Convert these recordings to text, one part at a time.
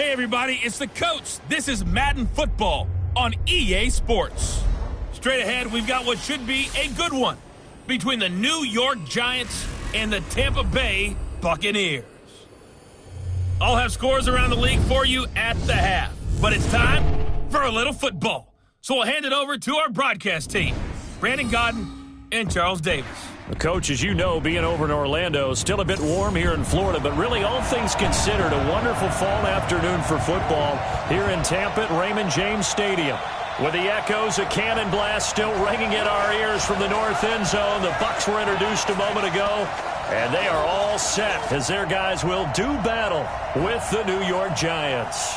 Hey everybody, it's the coach. This is Madden Football on EA Sports. Straight ahead, we've got what should be a good one between the New York Giants and the Tampa Bay Buccaneers. I'll have scores around the league for you at the half, but it's time for a little football. So we'll hand it over to our broadcast team, Brandon Godden and Charles Davis. Coach, as you know, being over in Orlando, still a bit warm here in Florida, but really all things considered, a wonderful fall afternoon for football here in Tampa at Raymond James Stadium. With the echoes of cannon blast still ringing in our ears from the north end zone, the Bucs were introduced a moment ago, and they are all set as their guys will do battle with the New York Giants.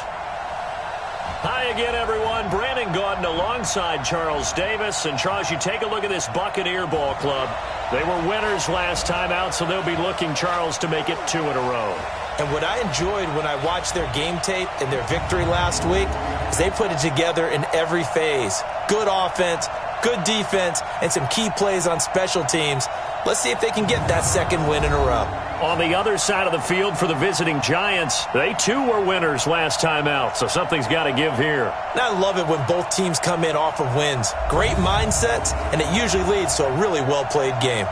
Hi again, everyone. Brandon Gaudin alongside Charles Davis. And, Charles, you take a look at this Buccaneer ball club. They were winners last time out, so they'll be looking, Charles, to make it 2 in a row. And what I enjoyed when I watched their game tape and their victory last week is they put it together in every phase. Good offense, good defense, and some key plays on special teams. Let's see if they can get that second win in a row. On the other side of the field for the visiting Giants, they too were winners last time out, so something's got to give here. And I love it when both teams come in off of wins. Great mindsets, and it usually leads to a really well-played game.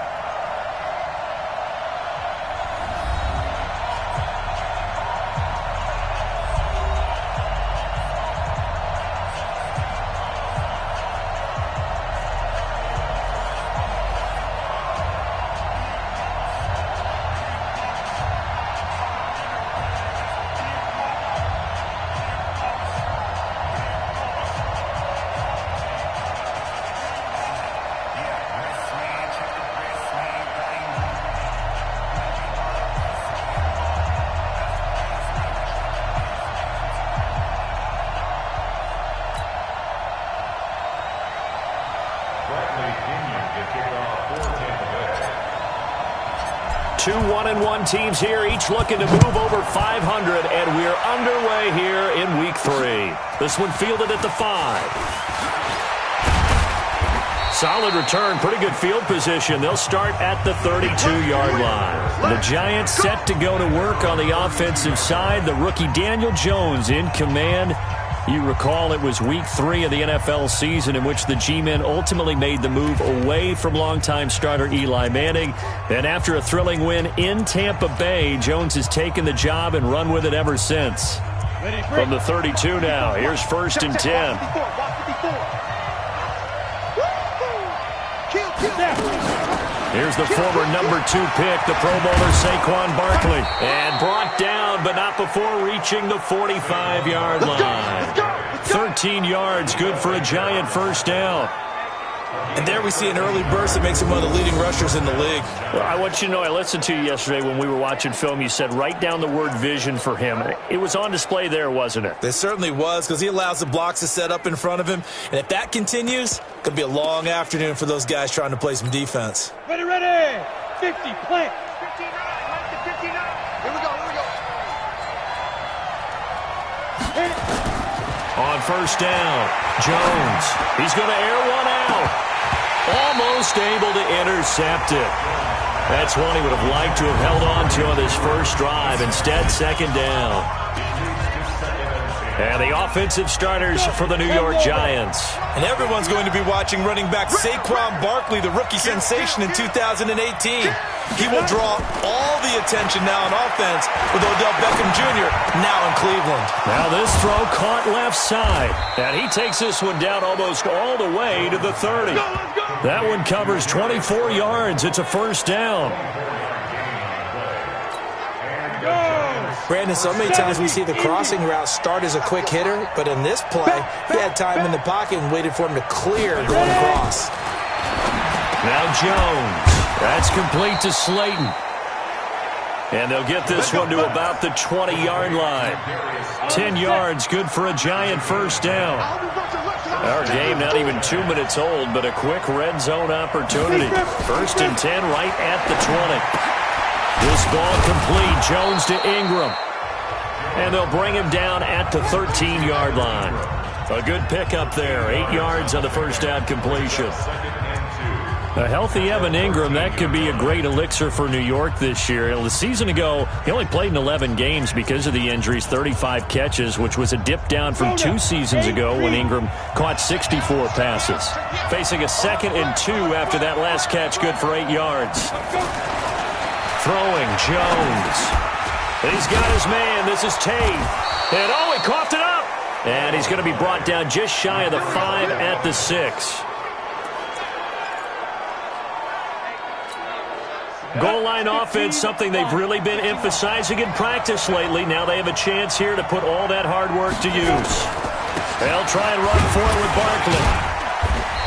Two 1-1 teams here, each looking to move over 500, and we're underway here in Week 3. This one fielded at the 5. Solid return, pretty good field position. They'll start at the 32-yard line. The Giants set to go to work on the offensive side. The rookie Daniel Jones in command. You recall it was Week 3 of the NFL season in which the G-men ultimately made the move away from longtime starter Eli Manning. Then after a thrilling win in Tampa Bay, Jones has taken the job and run with it ever since. From the 32 now, here's 1st and 10. Here's the former number 2 pick, the Pro Bowler Saquon Barkley. And brought down, but not before reaching the 45-yard line. 13 yards, good for a Giant first down. And there we see an early burst that makes him one of the leading rushers in the league. Well, I want you to know, I listened to you yesterday when we were watching film. You said write down the word vision for him. It was on display there, wasn't it? It certainly was, because he allows the blocks to set up in front of him. And if that continues, it's going to be a long afternoon for those guys trying to play some defense. Ready, ready. 50, plant. 59, right to 59. Here we go, here we go. On first down, Jones. He's going to air one out. Almost able to intercept it. That's one he would have liked to have held on to on this first drive. Instead, second down. And the offensive starters for the New York Giants. And everyone's going to be watching running back Saquon Barkley, the rookie sensation in 2018. He will draw all the attention now on offense with Odell Beckham Jr. now in Cleveland. Now this throw caught left side. And he takes this one down almost all the way to the 30. That one covers 24 yards. It's a first down. Brandon, so many times we see the crossing route start as a quick hitter, but in this play, he had time in the pocket and waited for him to clear going across. Now Jones. That's complete to Slayton. And they'll get this one to about the 20-yard line. 10 yards, good for a Giant first down. Our game not even 2 minutes old, but a quick red zone opportunity. 1st and 10 right at the 20. This ball complete. Jones to Ingram. And they'll bring him down at the 13-yard line. A good pickup there. 8 yards on the first down completion. A healthy Evan Ingram, that could be a great elixir for New York this year. A season ago, he only played in 11 games because of the injuries, 35 catches, which was a dip down from 2 seasons ago when Ingram caught 64 passes. Facing a 2nd and 2 after that last catch, good for 8 yards. Throwing, Jones. He's got his man. This is Tate. And oh, he coughed it up. And he's going to be brought down just shy of the 5 at the 6. Goal line offense, something they've really been emphasizing in practice lately. Now they have a chance here to put all that hard work to use. They'll try and run for it with Barkley.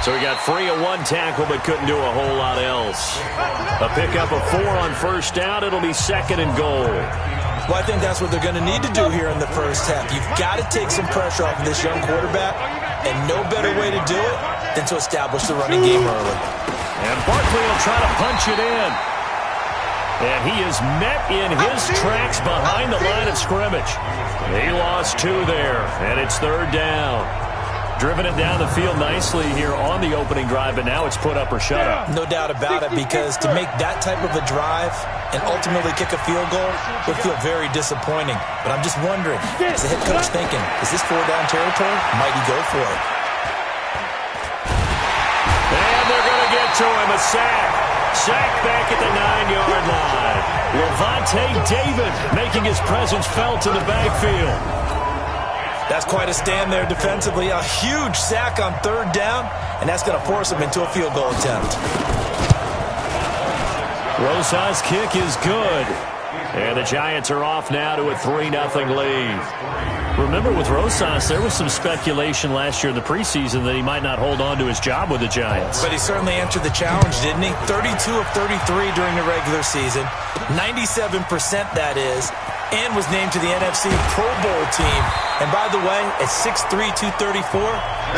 So he got free of 1 tackle but couldn't do a whole lot else. A pickup of 4 on first down. It'll be 2nd and goal. Well, I think that's what they're going to need to do here in the first half. You've got to take some pressure off of this young quarterback, and no better way to do it than to establish the running game early. And Barkley will try to punch it in. And he is met in his tracks behind the line of scrimmage. He lost 2 there, and it's 3rd down. Driven it down the field nicely here on the opening drive, but now it's put up or shut up. No doubt about it, because to make that type of a drive and ultimately kick a field goal would feel very disappointing. But I'm just wondering, is the head coach thinking, is this 4-down territory? Might he go for it? And they're going to get to him, a sack. Sack back at the 9-yard line. Levante David making his presence felt in the backfield. That's quite a stand there defensively. A huge sack on 3rd down, and that's going to force him into a field goal attempt. Rosas' kick is good. And the Giants are off now to a 3-0 lead. Remember, with Rosas, there was some speculation last year in the preseason that he might not hold on to his job with the Giants. But he certainly answered the challenge, didn't he? 32 of 33 during the regular season. 97% that is. And was named to the NFC Pro Bowl team. And by the way, at 6'3", 234,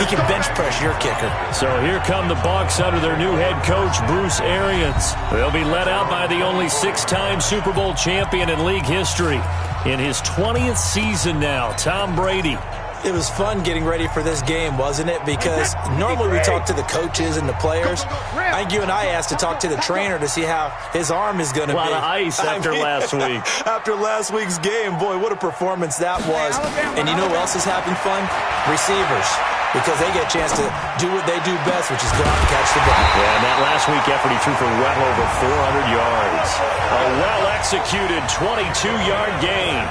he can bench press your kicker. So here come the Bucs under their new head coach, Bruce Arians. They'll be led out by the only 6-time Super Bowl champion in league history. In his 20th season now, Tom Brady. It was fun getting ready for this game, wasn't it? Because normally we talk to the coaches and the players. I think you and I asked to talk to the trainer to see how his arm is going to be. A lot of ice after last week. After last week's game, boy, what a performance that was. And you know what else is having fun? Receivers. Because they get a chance to do what they do best, which is go out and catch the ball. Yeah, and that last week effort, he threw for well over 400 yards. A well-executed 22-yard gain.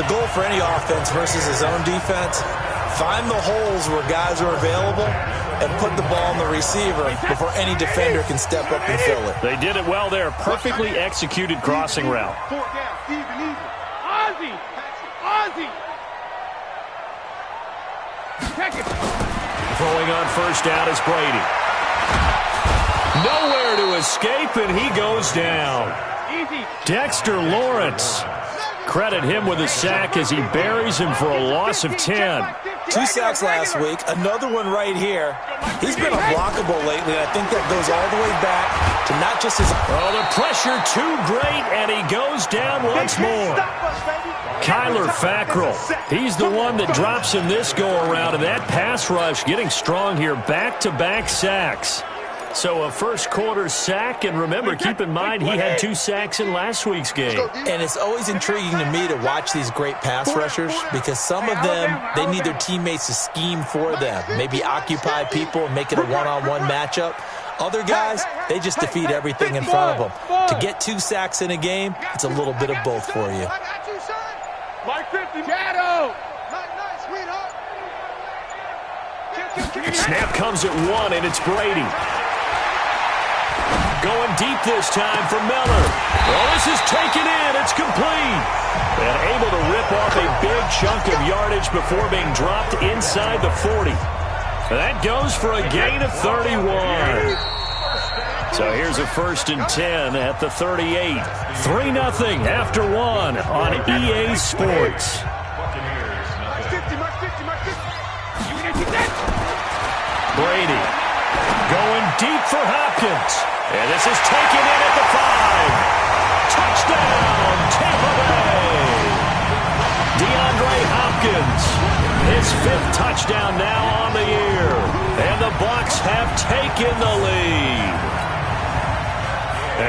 The goal for any offense versus his own defense, find the holes where guys are available and put the ball on the receiver before any defender can step up and fill it. They did it well there. Perfectly executed crossing route. Ozzie! Ozzie! Throwing on first down is Brady. Nowhere to escape, and he goes down. Dexter Lawrence. Credit him with a sack as he buries him for a loss of 10. 2 sacks last week, another one right here. He's been unblockable lately, and I think that goes all the way back to not just his... Oh, the pressure too great, and he goes down once more. Kyler Fackrell, he's the one that drops him this go-around, and that pass rush getting strong here, back-to-back sacks. So a first-quarter sack, and remember, keep in mind, he had 2 sacks in last week's game. And it's always intriguing to me to watch these great pass rushers because some of them, they need their teammates to scheme for them, maybe occupy people and make it a one-on-one matchup. Other guys, they just defeat everything in front of them. To get 2 sacks in a game, it's a little bit of both for you. Mike 50, Shadow! Snap comes at 1, and it's Brady. Going deep this time for Miller. Well, this is taken in. It's complete. And able to rip off a big chunk of yardage before being dropped inside the 40. That goes for a gain of 31. So here's a 1st and 10 at the 38. 3-0 after 1 on EA Sports. Brady going deep for Hopkins. And this is taken in at the 5. Touchdown, Tampa Bay. DeAndre Hopkins, his 5th touchdown now on the year. And the Bucs have taken the lead.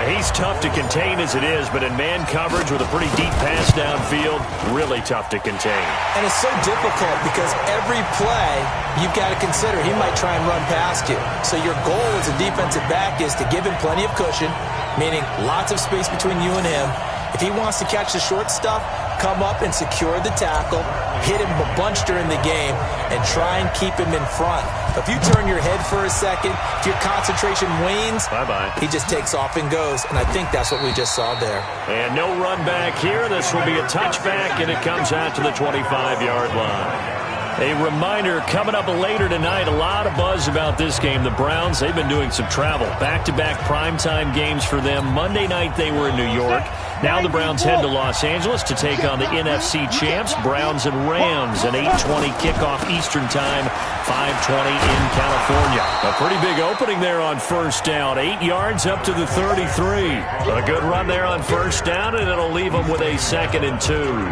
He's tough to contain as it is, but in man coverage with a pretty deep pass downfield, really tough to contain. And it's so difficult because every play you've got to consider he might try and run past you. So your goal as a defensive back is to give him plenty of cushion, meaning lots of space between you and him. If he wants to catch the short stuff, come up and secure the tackle, hit him a bunch during the game, and try and keep him in front. If you turn your head for a second, if your concentration wanes, bye-bye. He just takes off and goes, and I think that's what we just saw there. And no run back here. This will be a touchback, and it comes out to the 25-yard line. A reminder, coming up later tonight, a lot of buzz about this game. The Browns, they've been doing some travel. Back-to-back primetime games for them. Monday night they were in New York. Now the Browns head to Los Angeles to take on the NFC champs, Browns and Rams. An 8:20 kickoff Eastern time, 5:20 in California. A pretty big opening there on first down. 8 yards up to the 33. A good run there on first down, and it'll leave them with a 2nd and 2.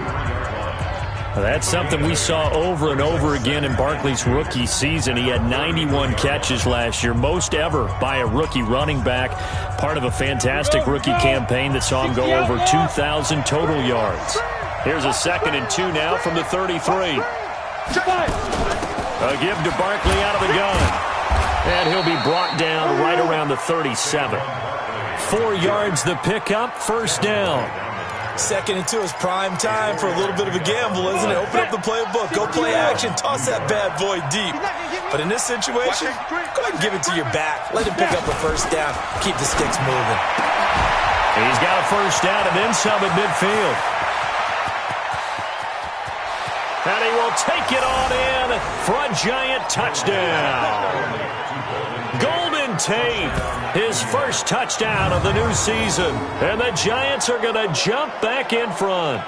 That's something we saw over and over again in Barkley's rookie season. He had 91 catches last year, most ever by a rookie running back, part of a fantastic rookie campaign that saw him go over 2,000 total yards. Here's a 2nd and 2 now from the 33. A give to Barkley out of the gun. And he'll be brought down right around the 37. 4 yards the pickup, first down. 2nd and 2 is prime time for a little bit of a gamble, isn't it? Open up the playbook, go play action, toss that bad boy deep. But in this situation, go ahead and give it to your back. Let him pick up a first down. Keep the sticks moving. He's got a first down and then some at midfield. And he will take it on in for a giant touchdown. Golden Tate, his first touchdown of the new season. And the Giants are going to jump back in front.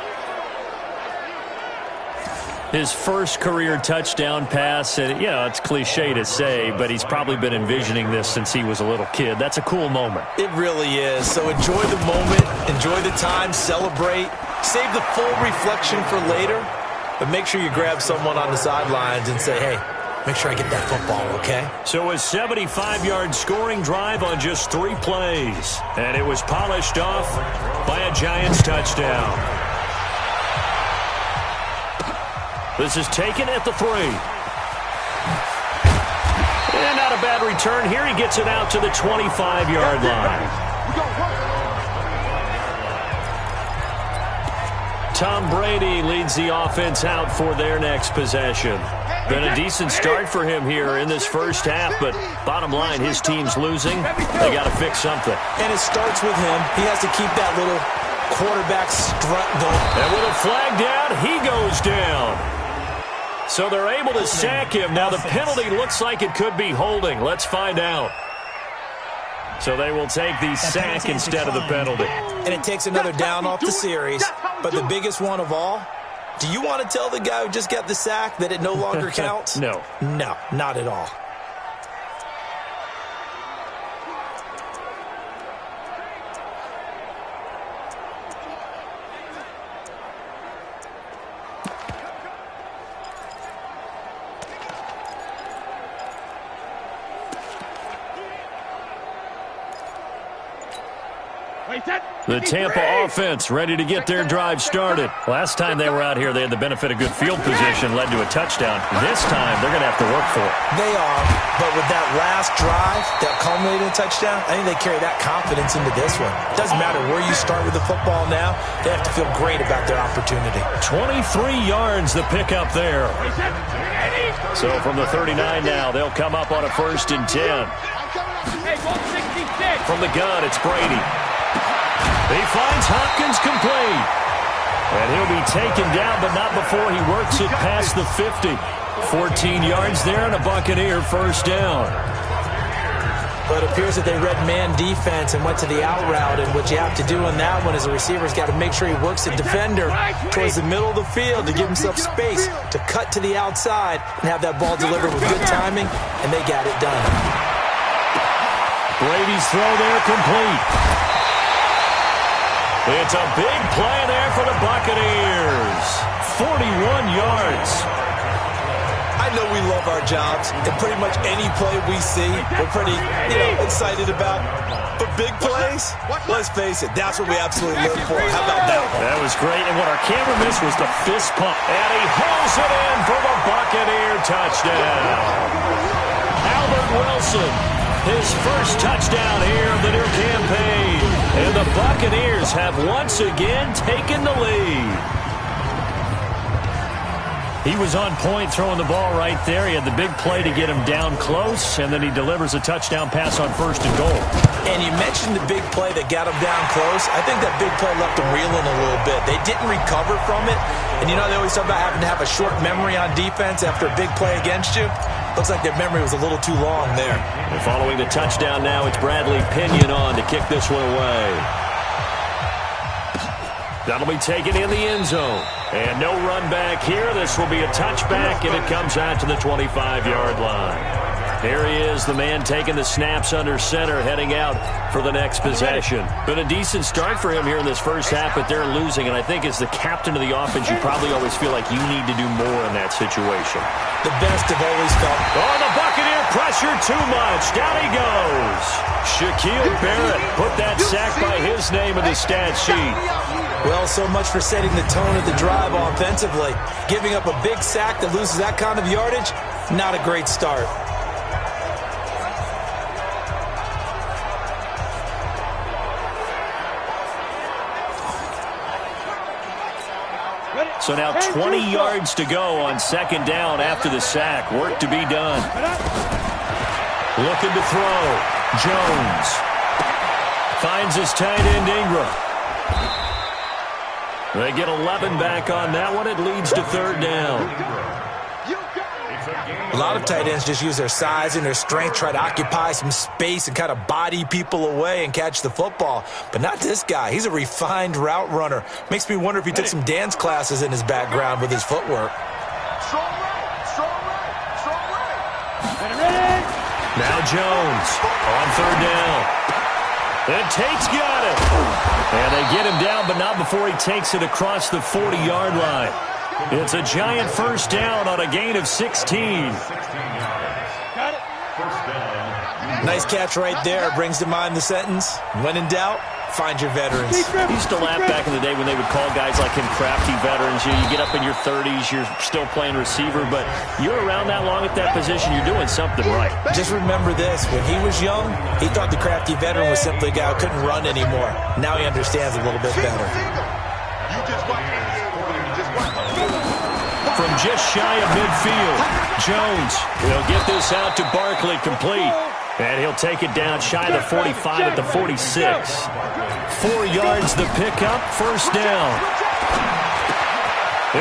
His first career touchdown pass, and you know, it's cliche to say, but he's probably been envisioning this since he was a little kid. That's a cool moment. It really is. So enjoy the moment, enjoy the time, celebrate, save the full reflection for later, but make sure you grab someone on the sidelines and say, hey, make sure I get that football, okay? So a 75-yard scoring drive on just 3 plays. And it was polished off by a Giants touchdown. This is taken at the 3. And not a bad return here. He gets it out to the 25-yard line. Tom Brady leads the offense out for their next possession. Been a decent start for him here in this first half, but bottom line, his team's losing. They got to fix something. And it starts with him. He has to keep that little quarterback strut going. And with a flag down, he goes down. So they're able to sack him. Now the penalty looks like it could be holding. Let's find out. So they will take the sack instead of the penalty. And it takes another down off the series. But the biggest one of all, do you want to tell the guy who just got the sack that it no longer counts? No. No, not at all. The Tampa offense ready to get their drive started. Last time they were out here, they had the benefit of good field position, led to a touchdown. This time, they're going to have to work for it. They are, but with that last drive that culminated in a touchdown, I think they carry that confidence into this one. It doesn't matter where you start with the football now. They have to feel great about their opportunity. 23 yards the pickup there. So from the 39 now, they'll come up on a 1st and 10. From the gun, it's Brady. He finds Hopkins complete. And he'll be taken down, but not before he works it past the 50. 14 yards there and a Buccaneer first down. But it appears that they read man defense and went to the out route. And what you have to do in that one is a receiver's got to make sure he works the defender towards the middle of the field to give himself space to cut to the outside and have that ball delivered with good timing, and they got it done. Brady's throw there complete. It's a big play there for the Buccaneers. 41 yards. I know we love our jobs, and pretty much any play we see, we're pretty, excited about. But big plays, let's face it, that's what we absolutely live for. How about that one? That was great, and what our camera missed was the fist pump. And he hauls it in for the Buccaneer touchdown. Albert Wilson, his first touchdown here of the new campaign. And the Buccaneers have once again taken the lead. He was on point throwing the ball right there. He had the big play to get him down close, and then he delivers a touchdown pass on 1st and goal. And you mentioned the big play that got him down close. I think that big play left him reeling a little bit. They didn't recover from it. And they always talk about having to have a short memory on defense after a big play against you. Looks like their memory was a little too long there. And following the touchdown now, it's Bradley Pinion on to kick this one away. That'll be taken in the end zone. And no run back here. This will be a touchback, and it comes out to the 25-yard line. There he is, the man taking the snaps under center, heading out for the next possession. Been a decent start for him here in this first half, but they're losing. And I think as the captain of the offense, you probably always feel like you need to do more in that situation. The best have always felt. Oh, the Buccaneer pressure too much. Down he goes. Shaquille Barrett put that sack by his name in the stat sheet. Well, so much for setting the tone of the drive offensively. Giving up a big sack that loses that kind of yardage, not a great start. So now 20 yards to go on 2nd down after the sack. Work to be done. Looking to throw. Jones finds his tight end Ingram. They get 11 back on that one. It leads to 3rd down. A lot of tight ends just use their size and their strength, try to occupy some space and kind of body people away and catch the football. But not this guy. He's a refined route runner. Makes me wonder if he took some dance classes in his background with his footwork. Now Jones on 3rd down. And Tate's got it. And they get him down, but not before he takes it across the 40-yard line. It's a giant 1st down on a gain of 16. Nice catch right there. Brings to mind the sentence, when in doubt, find your veterans. I used to laugh back in the day when they would call guys like him crafty veterans. You get up in your 30s, you're still playing receiver, but you're around that long at that position, you're doing something right. Just remember this. When he was young, he thought the crafty veteran was simply a guy who couldn't run anymore. Now he understands a little bit better. From just shy of midfield, Jones will get this out to Barkley, complete. And he'll take it down shy of the 45 at the 46. 4 yards the pickup, 1st down.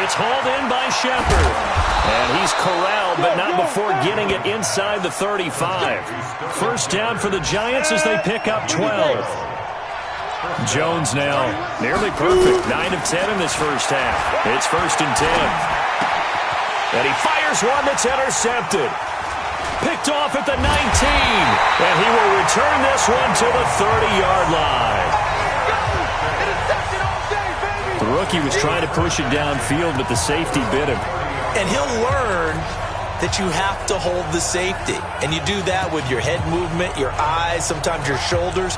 It's hauled in by Shepard. And he's corralled, but not before getting it inside the 35. 1st down for the Giants as they pick up 12. Jones now nearly perfect. 9 of 10 in this first half. It's 1st and 10. And he fires one that's intercepted. Picked off at the 19. And he will return this one to the 30-yard line. The rookie was trying to push it downfield, but the safety bit him. And he'll learn that you have to hold the safety. And you do that with your head movement, your eyes, sometimes your shoulders.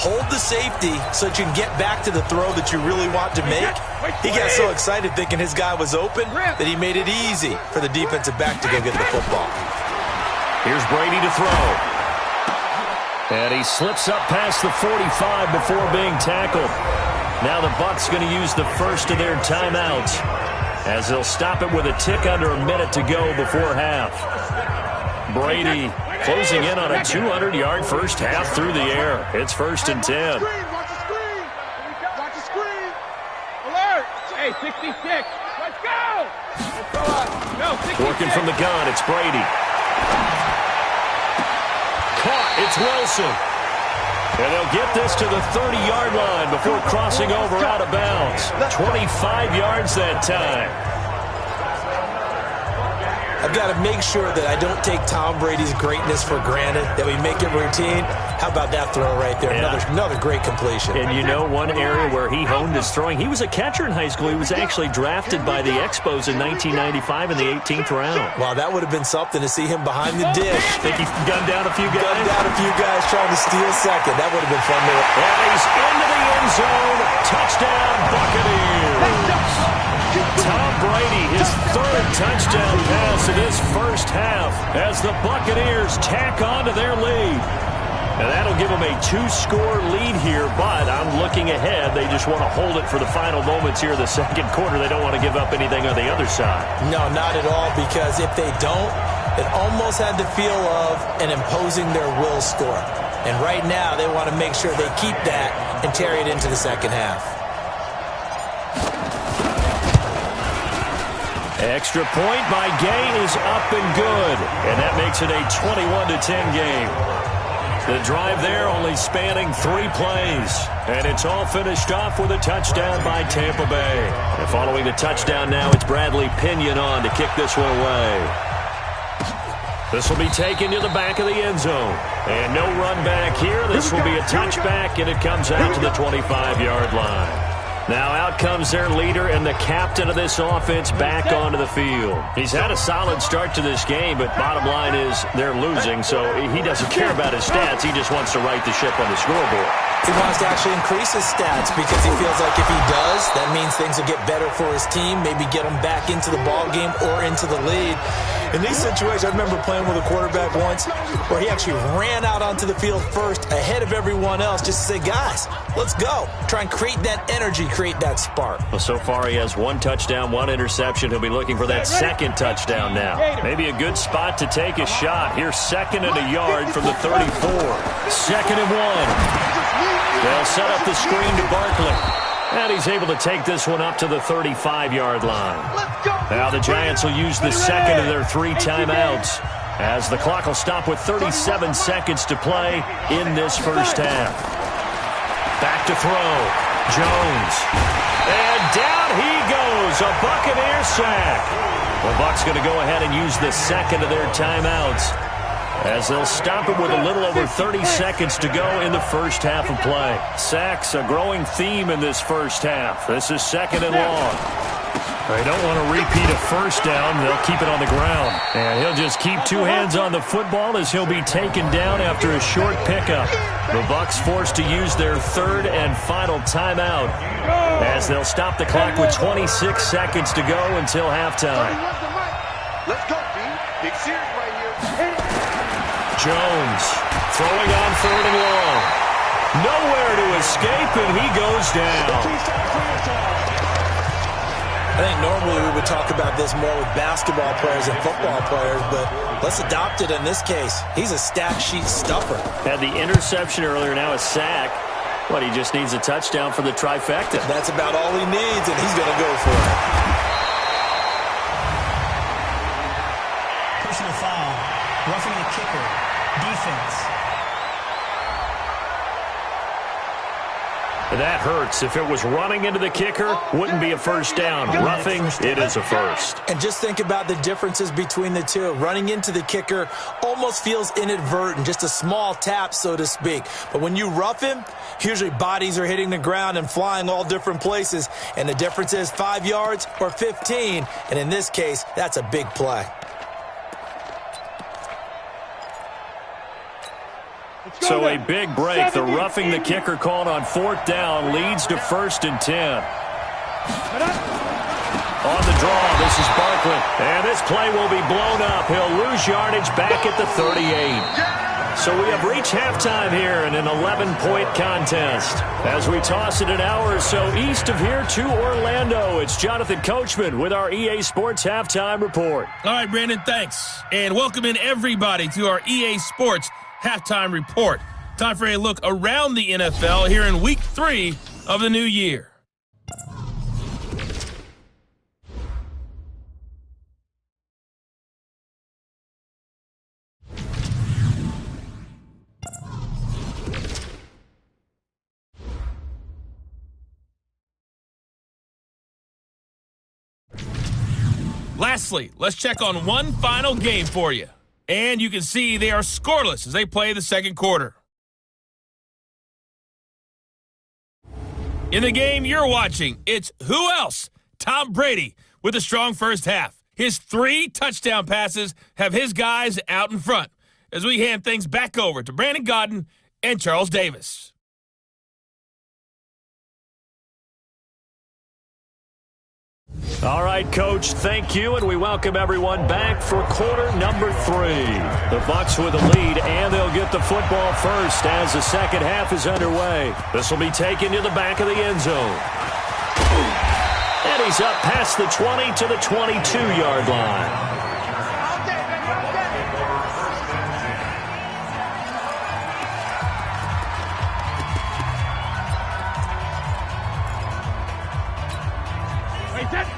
Hold the safety so that you can get back to the throw that you really want to make. He got so excited thinking his guy was open that he made it easy for the defensive back to go get the football. Here's Brady to throw. And he slips up past the 45 before being tackled. Now the Bucs going to use the first of their timeouts as they'll stop it with a tick under a minute to go before half. Brady closing in on a 200-yard first half through the air. It's 1st and 10. Watch the screen. Watch the screen. Alert. Hey, 66. Let's go. Go, 66. Working from the gun, it's Brady. Caught, it's Wilson. And they'll get this to the 30-yard line before crossing over out of bounds. 25 yards that time. I've got to make sure that I don't take Tom Brady's greatness for granted, that we make it routine. How about that throw right there? Yeah. Another great completion. And you know, one area where he honed his throwing, he was a catcher in high school. He was actually drafted by the Expos in 1995 in the 18th round. Wow, that would have been something to see him behind the dish. Think he gunned down a few guys? Gunned down a few guys trying to steal second. That would have been fun to watch. And he's into the end zone. Touchdown, Buccaneers. Tom Brady, his third touchdown pass in his first half as the Buccaneers tack on to their lead. And that'll give them a 2-score lead here, but I'm looking ahead. They just want to hold it for the final moments here in the second quarter. They don't want to give up anything on the other side. No, not at all, because if they don't, it almost had the feel of an imposing their will score. And right now, they want to make sure they keep that and carry it into the second half. Extra point by Gay is up and good, and that makes it a 21-10 game. The drive there only spanning 3 plays, and it's all finished off with a touchdown by Tampa Bay. And following the touchdown now, it's Bradley Pinion on to kick this one away. This will be taken to the back of the end zone. And no run back here. This will be a touchback, and it comes out to the 25-yard line. Now out comes their leader and the captain of this offense back onto the field. He's had a solid start to this game, but bottom line is they're losing, so he doesn't care about his stats. He just wants to right the ship on the scoreboard. He wants to actually increase his stats because he feels like if he does, that means things will get better for his team, maybe get him back into the ball game or into the lead. In these situations, I remember playing with a quarterback once where he actually ran out onto the field first ahead of everyone else just to say, guys, let's go. Try and create that energy, create that spark. Well, so far he has 1 touchdown, 1 interception. He'll be looking for that second touchdown now. Maybe a good spot to take a shot. Here's 2nd and a yard from the 34. 2nd and 1. They'll set up the screen to Barkley. And he's able to take this one up to the 35-yard line. Now the Giants will use the second of their 3 timeouts as the clock will stop with 37 seconds to play in this first half. Back to throw. Jones. And down he goes. A Buccaneer sack. The Bucs going to go ahead and use the second of their timeouts as they'll stop it with a little over 30 seconds to go in the first half of play. Sacks, a growing theme in this first half. This is 2nd and long. They don't want to repeat a first down. They'll keep it on the ground. And he'll just keep 2 hands on the football as he'll be taken down after a short pickup. The Bucs forced to use their 3rd and final timeout as they'll stop the clock with 26 seconds to go until halftime. Let's go, B. Big series right here. Jones throwing on 3rd and long. Nowhere to escape, and he goes down. I think normally we would talk about this more with basketball players and football players, but let's adopt it in this case. He's a stat sheet stuffer. Had the interception earlier, now a sack. But he just needs a touchdown for the trifecta. That's about all he needs, and he's going to go for it. Personal foul. Roughing the kicker. Defense. That hurts. If it was running into the kicker, wouldn't be a first down. Roughing, it is a first. And just think about the differences between the two. Running into the kicker almost feels inadvertent, just a small tap, so to speak. But when you rough him, usually bodies are hitting the ground and flying all different places. And the difference is 5 yards or 15. And in this case, that's a big play. So a big break. The roughing the kicker called on 4th down leads to 1st and 10. On the draw, this is Barkley. And this play will be blown up. He'll lose yardage back at the 38. So we have reached halftime here in an 11-point contest. As we toss it an hour or so east of here to Orlando, it's Jonathan Coachman with our EA Sports Halftime Report. All right, Brandon, thanks. And welcome in everybody to our EA Sports Halftime Report. Time for a look around the NFL here in Week 3 of the new year. Lastly, let's check on one final game for you. And you can see they are scoreless as they play the second quarter. In the game you're watching, it's who else? Tom Brady with a strong first half. His 3 touchdown passes have his guys out in front as we hand things back over to Brandon Godden and Charles Davis. All right, Coach, thank you, and we welcome everyone back for quarter number 3. The Bucs with a lead, and they'll get the football first as the second half is underway. This will be taken to the back of the end zone. And he's up past the 20 to the 22-yard line.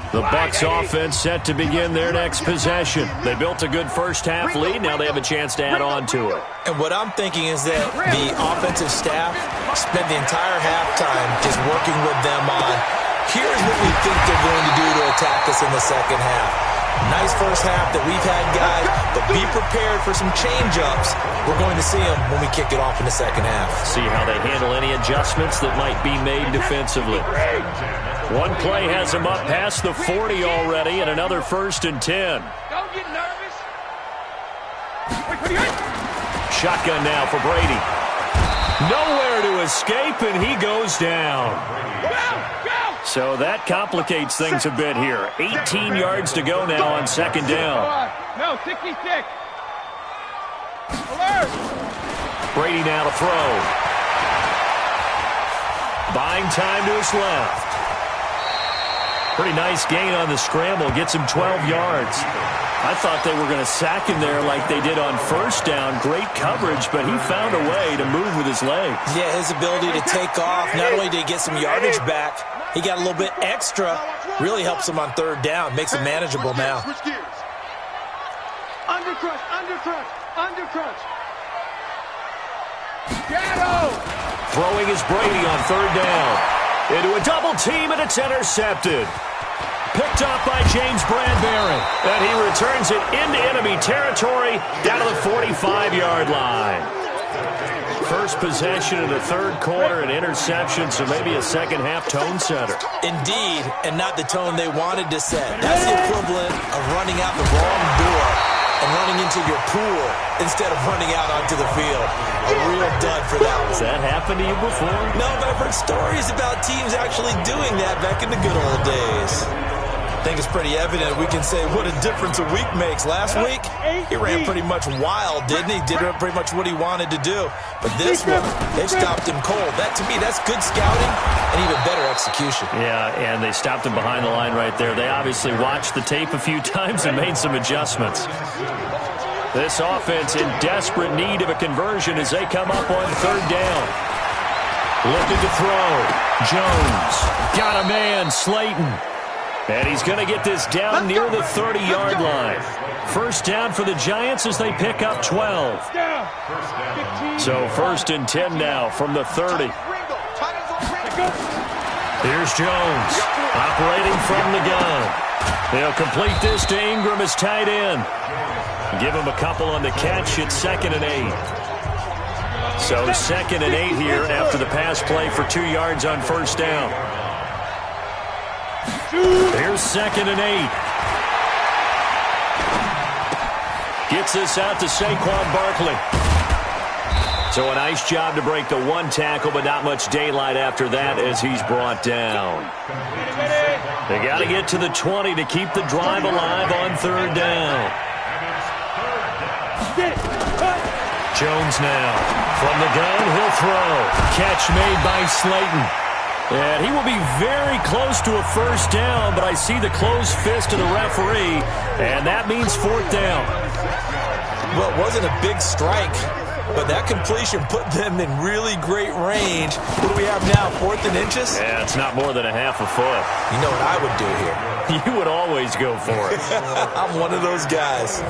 The Bucs offense set to begin their next possession. They built a good first half lead. Now they have a chance to add on to it. And what I'm thinking is that the offensive staff spent the entire halftime just working with them on, here's what we think they're going to do to attack us in the second half. Nice first half that we've had, guys, but be prepared for some change-ups. We're going to see them when we kick it off in the second half. See how they handle any adjustments that might be made defensively. One play has them up past the 40 already, and another 1st and 10. Don't get nervous. Shotgun now for Brady. Nowhere to escape, and he goes down. So that complicates things a bit here. 18 yards to go now on second down. No, 66. Alert. Brady now to throw. Buying time to his left. Pretty nice gain on the scramble. Gets him 12 yards. I thought they were going to sack him there like they did on first down. Great coverage, but he found a way to move with his legs. Yeah, his ability to take off, not only did he get some yardage back, he got a little bit extra. Really helps him on third down. Makes it manageable now. Undercrunch, undercrunch, undercrunch. Shadow. Throwing is Brady on third down. Into a double team, and it's intercepted. Picked off by James Bradbury. And he returns it into enemy territory down to the 45-yard line. First possession in the third quarter, an interception, so maybe a second-half tone setter. Indeed, and not the tone they wanted to set. That's the equivalent of running out the wrong door and running into your pool instead of running out onto the field. A real dud for that one. Has that happened to you before? No, but I've heard stories about teams actually doing that back in the good old days. I think it's pretty evident we can say what a difference a week makes. Last week, he ran pretty much wild, didn't he? Did pretty much what he wanted to do. But this one, they've stopped him cold. That, to me, that's good scouting and even better execution. Yeah, and they stopped him behind the line right there. They obviously watched the tape a few times and made some adjustments. This offense in desperate need of a conversion as they come up on third down. Looking to throw. Jones. Got a man, Slayton. And he's going to get this down near the 30-yard line. First down for the Giants as they pick up 12. So 1st and 10 now from the 30. Here's Jones operating from the gun. They'll complete this to Ingram as tight end. Give him a couple on the catch. It's 2nd and 8. So 2nd and 8 here after the pass play for 2 yards on first down. Here's 2nd and 8. Gets this out to Saquon Barkley. So a nice job to break the one tackle, but not much daylight after that as he's brought down. They got to get to the 20 to keep the drive alive on third down. Jones now. From the gun, he'll throw. Catch made by Slayton. And he will be very close to a first down, but I see the closed fist of the referee, and that means 4th down. Well, it wasn't a big strike, but that completion put them in really great range. What do we have now, 4th and inches? Yeah, it's not more than a half a foot. You know what I would do here? You would always go for it. I'm one of those guys.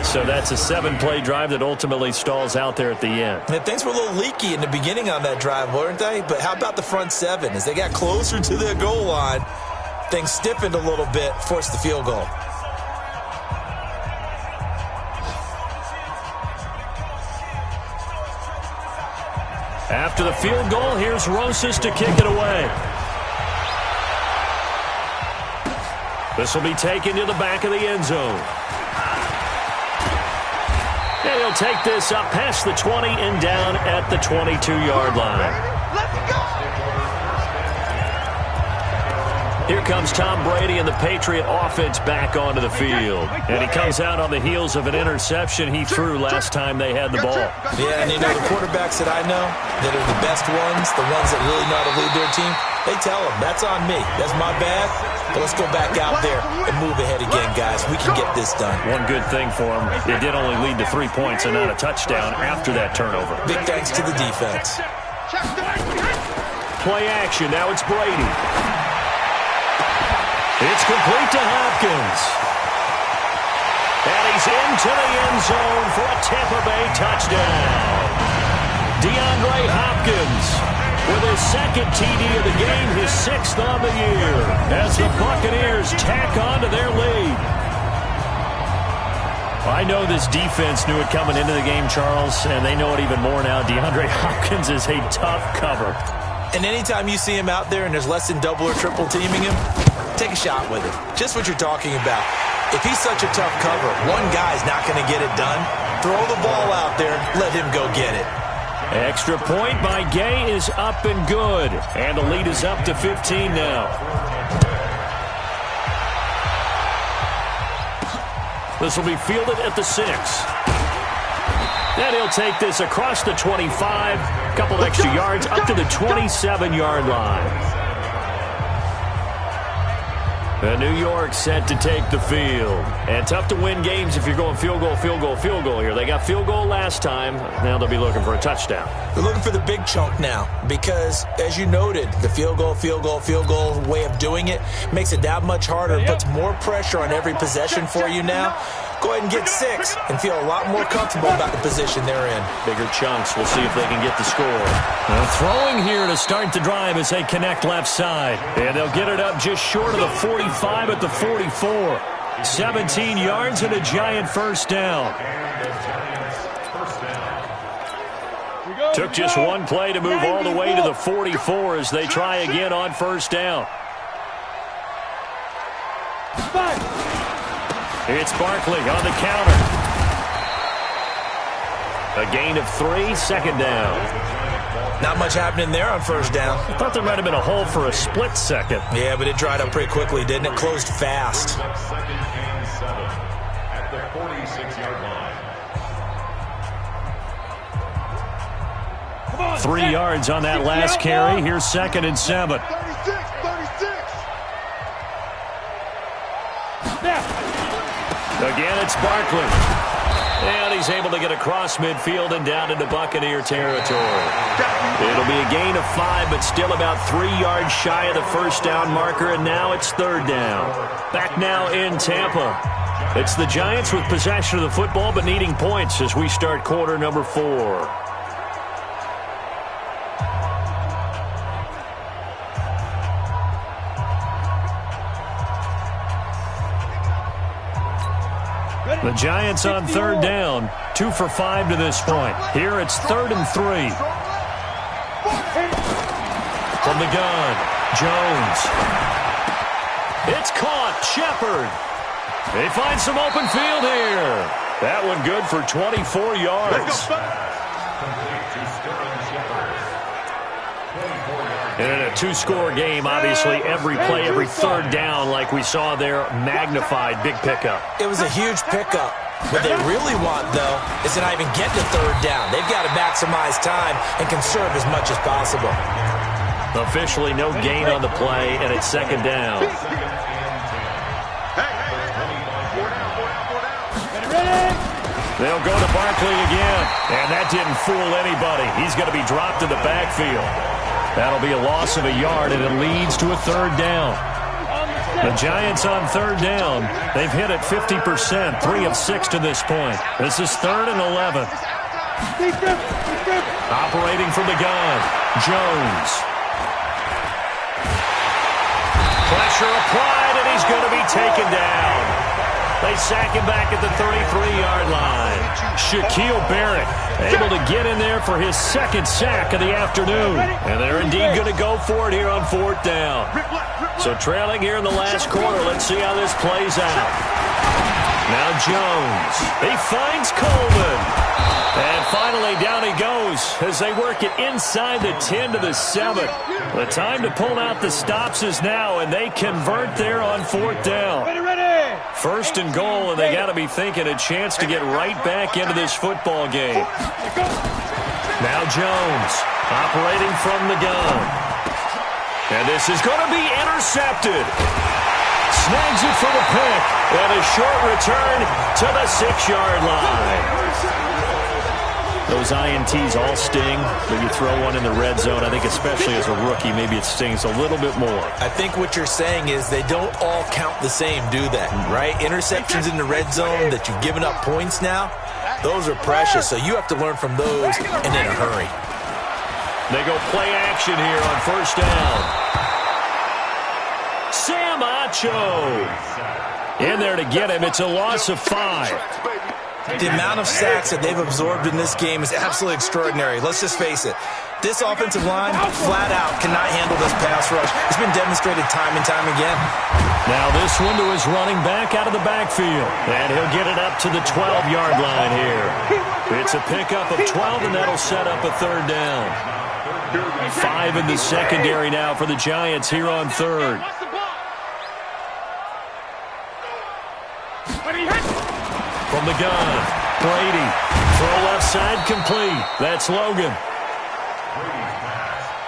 So that's a 7-play drive that ultimately stalls out there at the end. And things were a little leaky in the beginning on that drive, weren't they? But how about the front 7? As they got closer to their goal line, Things stiffened a little bit, forced the field goal. After the field goal, here's Rosas to kick it away. This will be taken to the back of the end zone. And he'll take this up past the 20 and down at the 22-yard line. Here comes Tom Brady and the Patriot offense back onto the field. And he comes out on the heels of an interception he threw last time they had the ball. Yeah, and you know, the quarterbacks that I know that are the best ones, the ones that really know how to lead their team, they tell them, that's on me. That's my bad. But let's go back out there and move ahead again, guys. We can get this done. One good thing for him, it did only lead to 3 points and not a touchdown after that turnover. Big thanks to the defense. Play action. Now it's Brady. It's complete to Hopkins. And he's into the end zone for a Tampa Bay touchdown. DeAndre Hopkins with his second TD of the game, his 6th on the year, as the Buccaneers tack on to their lead. I know this defense knew it coming into the game, Charles, and they know it even more now. DeAndre Hopkins is a tough cover. And anytime you see him out there and there's less than double or triple teaming him, take a shot with it. Just what you're talking about. If he's such a tough cover, one guy's not going to get it done. Throw the ball out there, let him go get it. Extra point by Gay is up and good. And the lead is up to 15 now. This will be fielded at the 6. And he'll take this across the 25. Couple extra yards up to the 27-yard line. And New York set to take the field. And tough to win games if you're going field goal, field goal, field goal here. They got field goal last time. Now they'll be looking for a touchdown. They're looking for the big chunk now because, as you noted, the field goal way of doing it makes it that much harder. It puts more pressure on every possession for you now. Go ahead and get 6 and feel a lot more comfortable about the position they're in. Bigger chunks. We'll see if they can get the score. Throwing here to start the drive as they connect left side. And they'll get it up just short of the 45 at the 44. 17 yards and a giant first down. Took just one play to move all the way to the 44 as they try again on first down. It's Barkley on the counter. A gain of 3, second down. Not much happening there on first down. I thought there might have been a hole for a split second. Yeah, but it dried up pretty quickly, didn't it? Closed fast. At the 46-yard line. 3 yards on that last carry. Here's 2nd and 7. 36. Again, it's Barkley. And he's able to get across midfield and down into Buccaneer territory. It'll be a gain of 5, but still about 3 yards shy of the first down marker, and now it's 3rd down. Back now in Tampa. It's the Giants with possession of the football, but needing points as we start quarter number 4. The Giants on 3rd down, 2 for 5 to this point. Here it's 3rd and 3. From the gun, Jones. It's caught, Shepard. They find some open field here. That one good for 24 yards. And in a 2-score game, obviously, every play, every 3rd down, like we saw there, magnified, big pickup. It was a huge pickup. What they really want, though, is to not even get to 3rd down. They've got to maximize time and conserve as much as possible. Officially no gain on the play, and it's 2nd down. They'll go to Barkley again, and that didn't fool anybody. He's going to be dropped in the backfield. That'll be a loss of a yard, and it leads to a 3rd down. The Giants on 3rd down. They've hit it 50%, 3 of 6 to this point. This is 3rd and 11. Operating from the gun, Jones. Pressure applied, and he's going to be taken down. They sack him back at the 33-yard line. Shaquille Barrett able to get in there for his second sack of the afternoon. And they're indeed going to go for it here on 4th down. So trailing here in the last quarter. Let's see how this plays out. Now Jones. He finds Coleman. And finally, down he goes as they work it inside the 10 to the 7. The time to pull out the stops is now, and they convert there on 4th down. First and goal, and they got to be thinking a chance to get right back into this football game. Now Jones operating from the gun. And this is going to be intercepted. Snags it for the pick, and a short return to the 6-yard line. Those INTs all sting, but you throw one in the red zone. I think especially as a rookie, maybe it stings a little bit more. I think what you're saying is they don't all count the same, do they? Right? Interceptions in the red zone that you've given up points now, those are precious. So you have to learn from those and in a hurry. They go play action here on 1st down. Sam Acho in there to get him. It's a loss of 5. The amount of sacks that they've absorbed in this game is absolutely extraordinary. Let's just face it. This offensive line, flat out, cannot handle this pass rush. It's been demonstrated time and time again. Now this one to his running back out of the backfield. And he'll get it up to the 12-yard line here. It's a pickup of 12, and that'll set up a 3rd down. 5 in the secondary now for the Giants here on 3rd. From the gun, Brady. Throw left side complete. That's Logan.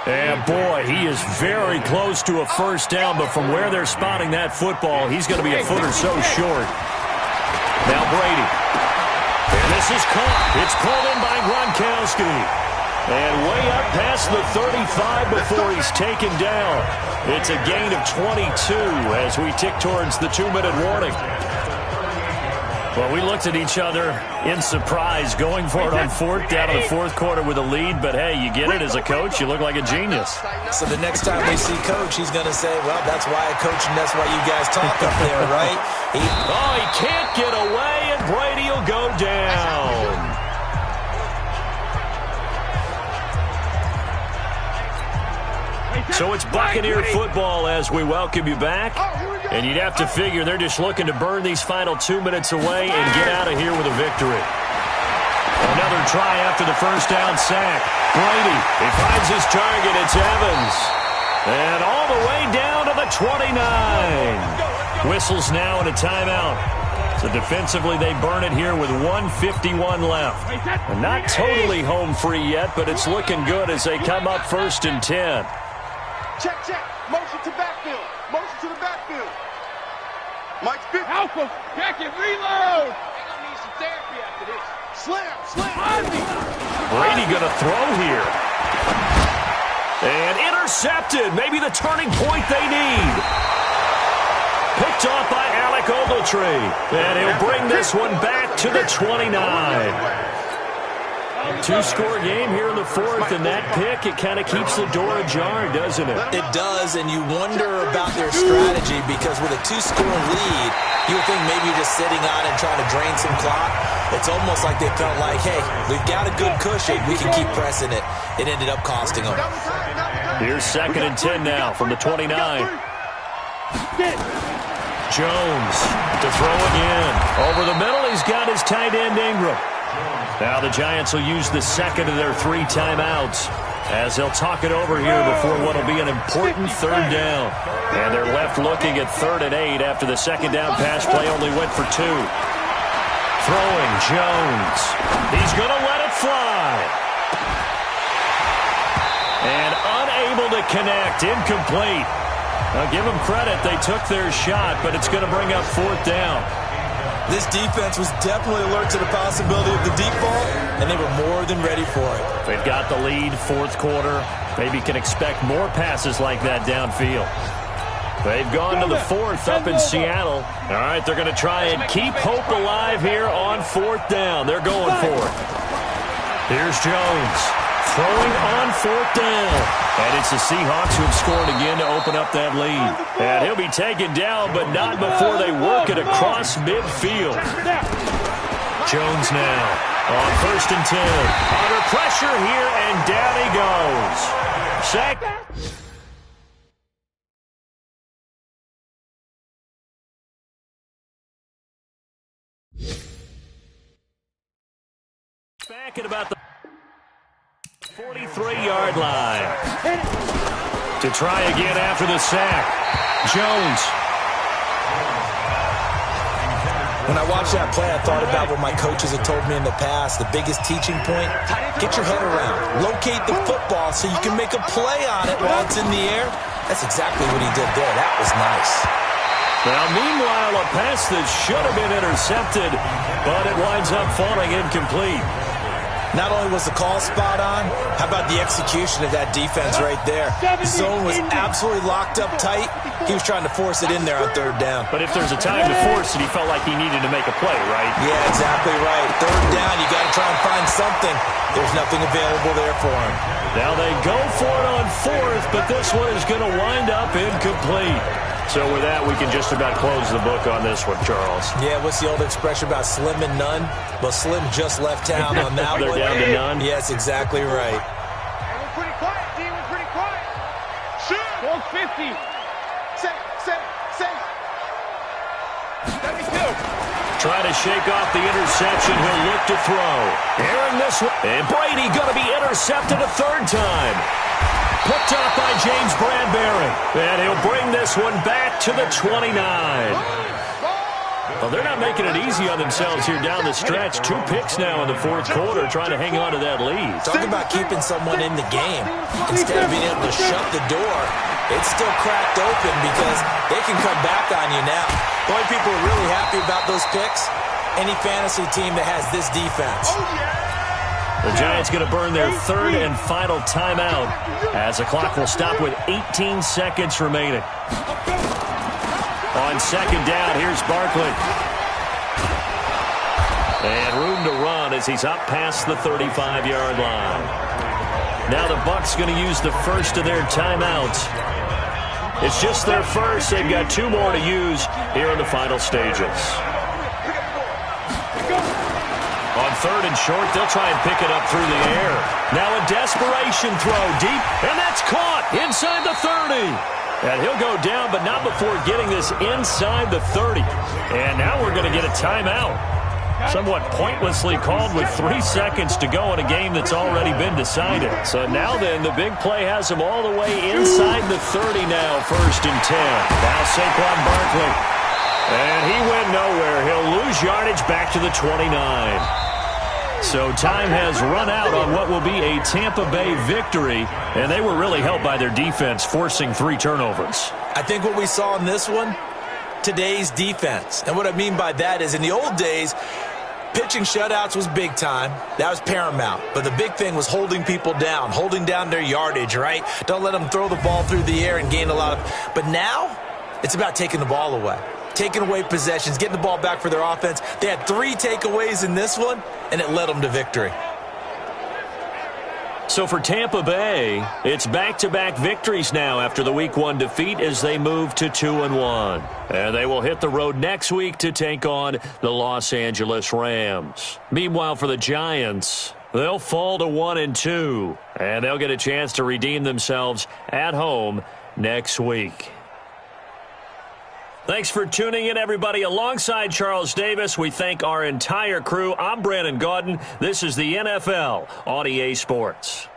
And boy, he is very close to a 1st down, but from where they're spotting that football, he's going to be a foot or so short. Now Brady. And this is caught. It's pulled in by Gronkowski. And way up past the 35 before he's taken down. It's a gain of 22 as we tick towards the 2-minute warning. Well, we looked at each other in surprise going for it on 4th down in the 4th quarter with a lead. But, hey, you get it as a coach. You look like a genius. So the next time we see Coach, he's going to say, well, that's why I coach and that's why you guys talk up there, right? He can't get away, and Brady will go down. So it's Buccaneer football as we welcome you back. And you'd have to figure they're just looking to burn these final 2 minutes away and get out of here with a victory. Another try after the 1st down sack. Brady, he finds his target. It's Evans. And all the way down to the 29. Whistles now and a timeout. So defensively, they burn it here with 1:51 left. And not totally home free yet, but it's looking good as they come up 1st and 10. Check. Motion to backfield. Motion to the backfield. Mike's big. Alpha. Check it. Reload. I need some therapy after this. Slam. Brady going to throw here. And intercepted. Maybe the turning point they need. Picked off by Alec Ogletree. And he'll bring this one back to the 29. 2-score game here in the 4th, and that pick, it kind of keeps the door ajar, doesn't it? It does, and you wonder about their strategy because with a 2-score lead, you would think maybe you're just sitting on it and trying to drain some clock. It's almost like they felt like, hey, we've got a good cushion. We can keep pressing it. It ended up costing them. Here's 2nd and 10 now from the 29. Jones to throw again. Over the middle, he's got his tight end Ingram. Now the Giants will use the 2nd of their 3 timeouts as they'll talk it over here before what will be an important 3rd down. And they're left looking at 3rd and 8 after the 2nd down pass play only went for 2. Throwing Jones. He's going to let it fly. And unable to connect. Incomplete. Now give them credit. They took their shot, but it's going to bring up 4th down. This defense was definitely alert to the possibility of the deep ball, and they were more than ready for it. They've got the lead, 4th quarter. Maybe can expect more passes like that downfield. They've gone to the 4th up in Seattle. All right, they're going to try and keep hope alive here on 4th down. They're going for it. Here's Jones. throwing on 4th down. And it's the Seahawks who have scored again to open up that lead. And he'll be taken down, but not before they work it across midfield. Jones now on 1st and 10. Under pressure here, and down he goes. Sack. Back at about the 43-yard line. To try again after the sack. Jones. When I watched that play, I thought about what my coaches had told me in the past. The biggest teaching point, get your head around. Locate the football so you can make a play on it while it's in the air. That's exactly what he did there. That was nice. Now, meanwhile, a pass that should have been intercepted, but it winds up falling incomplete. Not only was the call spot on, how about the execution of that defense right there? The zone was absolutely locked up tight. He was trying to force it in there on 3rd down. But if there's a time to force it, he felt like he needed to make a play, right? Yeah, exactly right. 3rd down, you got to try and find something. There's nothing available there for him. Now they go for it on 4th, but this one is going to wind up incomplete. So with that, we can just about close the book on this one, Charles. Yeah, what's the old expression about slim and none? Well, Slim just left town on that They're one. down to none? Yes, exactly right. Hey, we're pretty quiet, D. We're pretty quiet. Shoot! 450. Set. 72. Trying to shake off the interception. He'll look to throw. Airing this one. And Brady going to be intercepted a 3rd time. Picked up by James Bradbury. And he'll bring this one back to the 29. Well, they're not making it easy on themselves here down the stretch. 2 picks now in the 4th quarter trying to hang on to that lead. Talk about keeping someone in the game. Instead of being able to shut the door, it's still cracked open because they can come back on you now. The only people who are really happy about those picks, any fantasy team that has this defense. The Giants going to burn their 3rd and final timeout as the clock will stop with 18 seconds remaining. On 2nd down, here's Barkley. And room to run as he's up past the 35-yard line. Now the Bucs going to use the first of their timeouts. It's just their first. They've got 2 more to use here in the final stages. On 3rd and short, they'll try and pick it up through the air. Now a desperation throw deep, and that's caught inside the 30. And he'll go down, but not before getting this inside the 30. And now we're going to get a timeout. Somewhat pointlessly called with 3 seconds to go in a game that's already been decided. So now then, the big play has him all the way inside the 30 now, 1st and 10. Now Saquon Barkley. And he went nowhere. He'll lose yardage back to the 29. So time has run out on what will be a Tampa Bay victory, and they were really helped by their defense, forcing 3 turnovers. I think what we saw in this one, today's defense. And what I mean by that is in the old days, pitching shutouts was big time. That was paramount. But the big thing was holding people down, holding down their yardage, right? Don't let them throw the ball through the air and gain a lot of... But now, it's about taking the ball away. Taking away possessions, getting the ball back for their offense. They had 3 takeaways in this one, and it led them to victory. So for Tampa Bay, it's back-to-back victories now after the Week 1 defeat as they move to 2-1. And they will hit the road next week to take on the Los Angeles Rams. Meanwhile, for the Giants, they'll fall to 1-2, and they'll get a chance to redeem themselves at home next week. Thanks for tuning in, everybody. Alongside Charles Davis, we thank our entire crew. I'm Brandon Gaudin. This is the NFL on EA Sports.